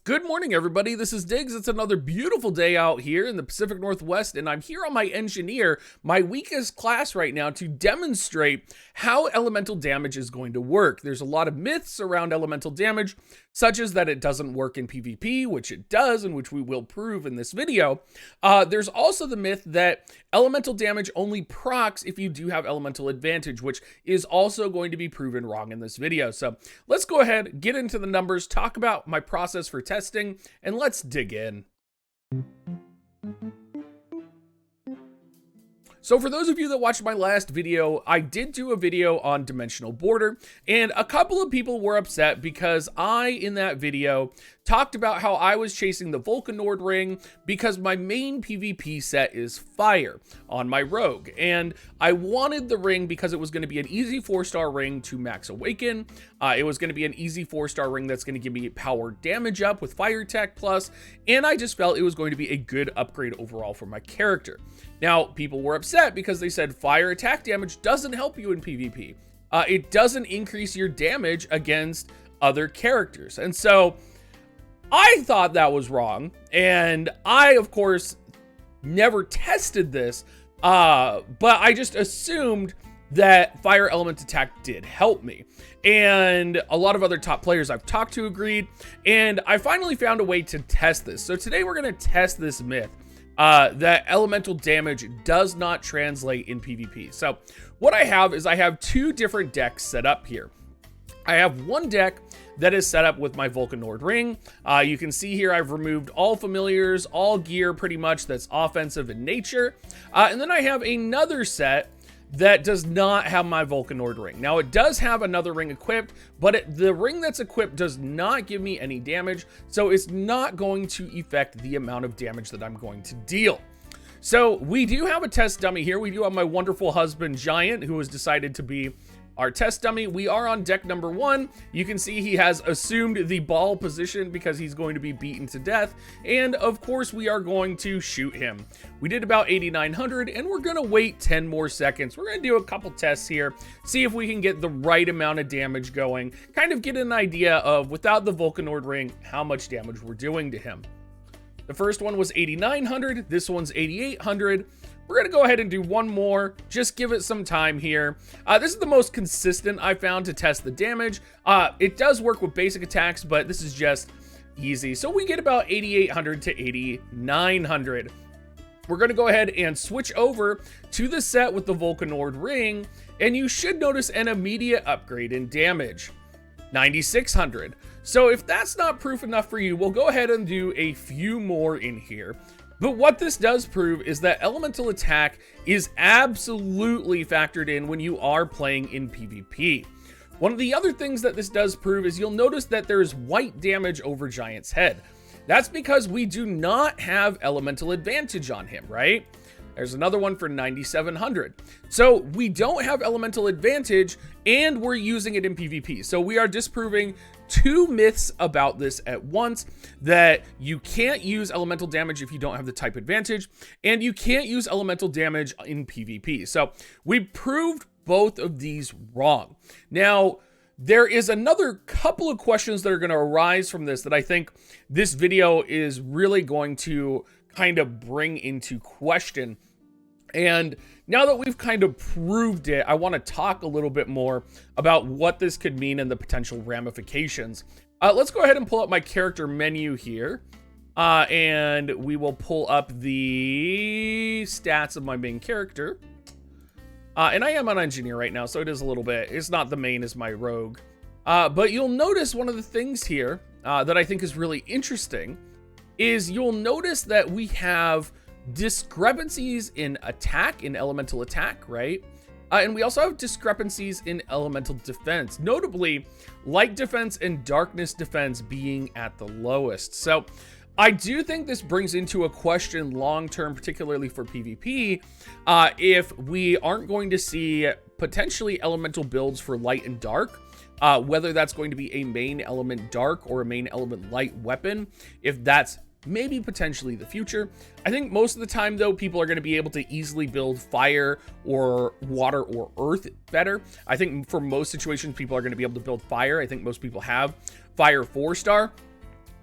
Good morning, everybody. This is Diggs. It's another beautiful day out here in the Pacific Northwest, and I'm here on my engineer, my weakest class right now, to demonstrate how elemental damage is going to work. There's a lot of myths around elemental damage, such as that it doesn't work in PvP, which it does, and which we will prove in this video. There's also the myth that elemental damage only procs if you do have elemental advantage, which is also going to be proven wrong in this video. So let's go ahead, get into the numbers, talk about my process for testing, and let's dig in. So for those of you that watched my last video, I did do a video on dimensional border, and a couple of people were upset because I, in that video, talked about how I was chasing the Volcanord ring because my main PvP set is fire on my rogue, and I wanted the ring because it was going to be an easy 4-star ring to max awaken. It was going to be an easy 4-star ring that's going to give me power damage up with fire tech plus, and I just felt it was going to be a good upgrade overall for my character. Now, people were upset because they said fire attack damage doesn't help you in PvP. It doesn't increase your damage against other characters. And so I thought that was wrong. And I, of course, never tested this, but I just assumed that fire element attack did help me. And a lot of other top players I've talked to agreed. And I finally found a way to test this. So today we're going to test this myth. That elemental damage does not translate in PvP. So what I have two different decks set up here. I have one deck that is set up with my Volcanord ring. You can see here I've removed all familiars, all gear pretty much that's offensive in nature. And then I have another set that does not have my Volcanord ring. Now it does have another ring equipped, but the ring that's equipped does not give me any damage, so it's not going to affect the amount of damage that I'm going to deal. So we do have a test dummy here. We do have my wonderful husband Giant, who has decided to be our test dummy. We are on deck number 1. You can see he has assumed the ball position because he's going to be beaten to death. And of course, we are going to shoot him. We did about 8,900 and we're going to wait 10 more seconds. We're going to do a couple tests here, see if we can get the right amount of damage going, kind of get an idea of, without the Volcanord ring, how much damage we're doing to him. The first one was 8,900. This one's 8,800. We're going to go ahead and do one more, just give it some time here. This is the most consistent I found to test the damage. It does work with basic attacks, but this is just easy. So we get about 8,800 to 8,900. We're going to go ahead and switch over to the set with the Volcanord ring, and you should notice an immediate upgrade in damage, 9,600. So if that's not proof enough for you, we'll go ahead and do a few more in here. But what this does prove is that elemental attack is absolutely factored in when you are playing in PvP. One of the other things that this does prove is you'll notice that there's white damage over Giant's head. That's because we do not have elemental advantage on him, right? There's another one for 9,700. So we don't have elemental advantage and we're using it in PvP. So we are disproving two myths about this at once, that you can't use elemental damage if you don't have the type advantage, and you can't use elemental damage in PvP. So we proved both of these wrong. Now, there is another couple of questions that are going to arise from this that I think this video is really going to kind of bring into question. And now that we've kind of proved it, I want to talk a little bit more about what this could mean and the potential ramifications. Let's go ahead and pull up my character menu here. And we will pull up the stats of my main character. And I am an engineer right now, so it is a little bit, it's not the main as my rogue. But you'll notice one of the things here that I think is really interesting is you'll notice that we have discrepancies in attack, in elemental attack, right? And we also have discrepancies in elemental defense, notably light defense and darkness defense being at the lowest. So I do think this brings into a question long-term, particularly for PvP, if we aren't going to see potentially elemental builds for light and dark, whether that's going to be a main element dark or a main element light weapon, if that's maybe potentially the future. I think most of the time though, people are going to be able to easily build fire or water or earth better. I think for most situations, people are going to be able to build fire. I think most people have fire 4-star.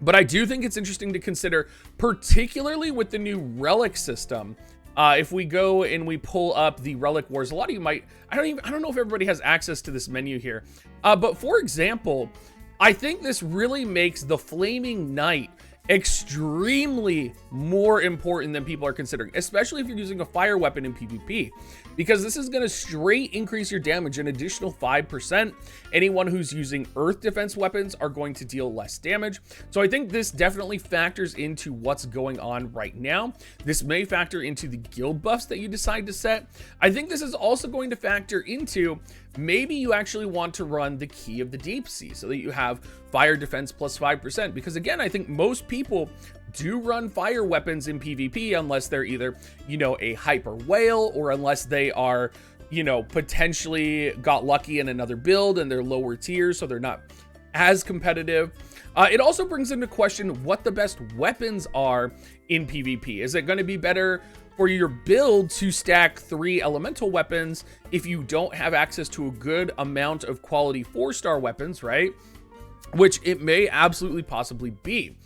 But I do think it's interesting to consider, particularly with the new relic system. If we go and we pull up the Relic Wars, a lot of you might, I don't know if everybody has access to this menu here. But for example, I think this really makes the Flaming Knight extremely more important than people are considering, especially if you're using a fire weapon in PvP, because this is going to straight increase your damage an additional 5%. Anyone who's using earth defense weapons are going to deal less damage. So I think this definitely factors into what's going on right now. This may factor into the guild buffs that you decide to set. I think this is also going to factor into maybe you actually want to run the Key of the Deep Sea so that you have fire defense plus 5%, because again, I think most people do run fire weapons in PvP unless they're either, you know, a hyper whale, or unless they are, you know, potentially got lucky in another build and they're lower tiers, so they're not as competitive. It also brings into question what the best weapons are in PvP. Is it going to be better for your build to stack 3 elemental weapons if you don't have access to a good amount of quality 4-star weapons, right? Which it may absolutely possibly be.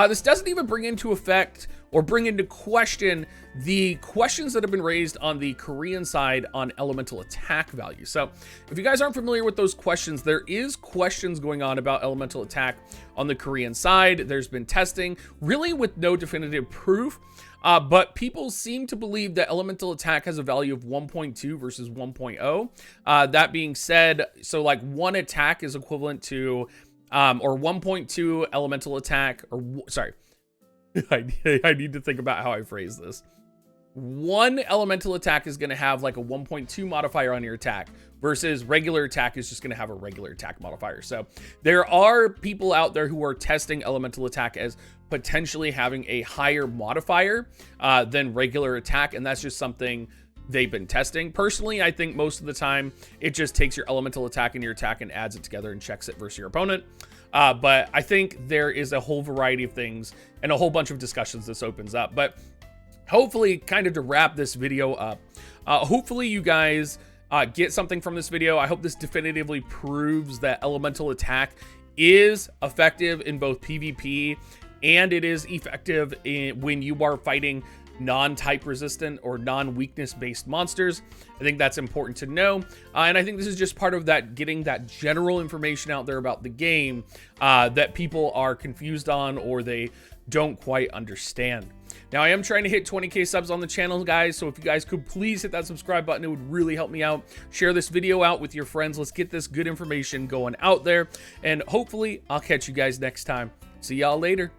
This doesn't even bring into effect or bring into question the questions that have been raised on the Korean side on elemental attack value. So if you guys aren't familiar with those questions, there is questions going on about elemental attack on the Korean side. There's been testing, really with no definitive proof. But people seem to believe that elemental attack has a value of 1.2 versus 1.0. That being said, so like one attack is equivalent to, or 1.2 elemental attack, or sorry, I need to think about how I phrase this. One elemental attack is going to have like a 1.2 modifier on your attack versus regular attack is just going to have a regular attack modifier. So there are people out there who are testing elemental attack as potentially having a higher modifier than regular attack. And that's just something they've been testing. Personally, I think most of the time it just takes your elemental attack and your attack and adds it together and checks it versus your opponent. But I think there is a whole variety of things and a whole bunch of discussions this opens up. But hopefully, kind of to wrap this video up, hopefully you guys get something from this video. I hope this definitively proves that elemental attack is effective in both PvP and it is effective when you are fighting non-type resistant or non-weakness based monsters. I think that's important to know. And I think this is just part of that, getting that general information out there about the game that people are confused on or they don't quite understand. Now, I am trying to hit 20K subs on the channel, guys, so if you guys could please hit that subscribe button, it would really help me out. Share this video out with your friends. Let's get this good information going out there, and hopefully I'll catch you guys next time. See y'all later.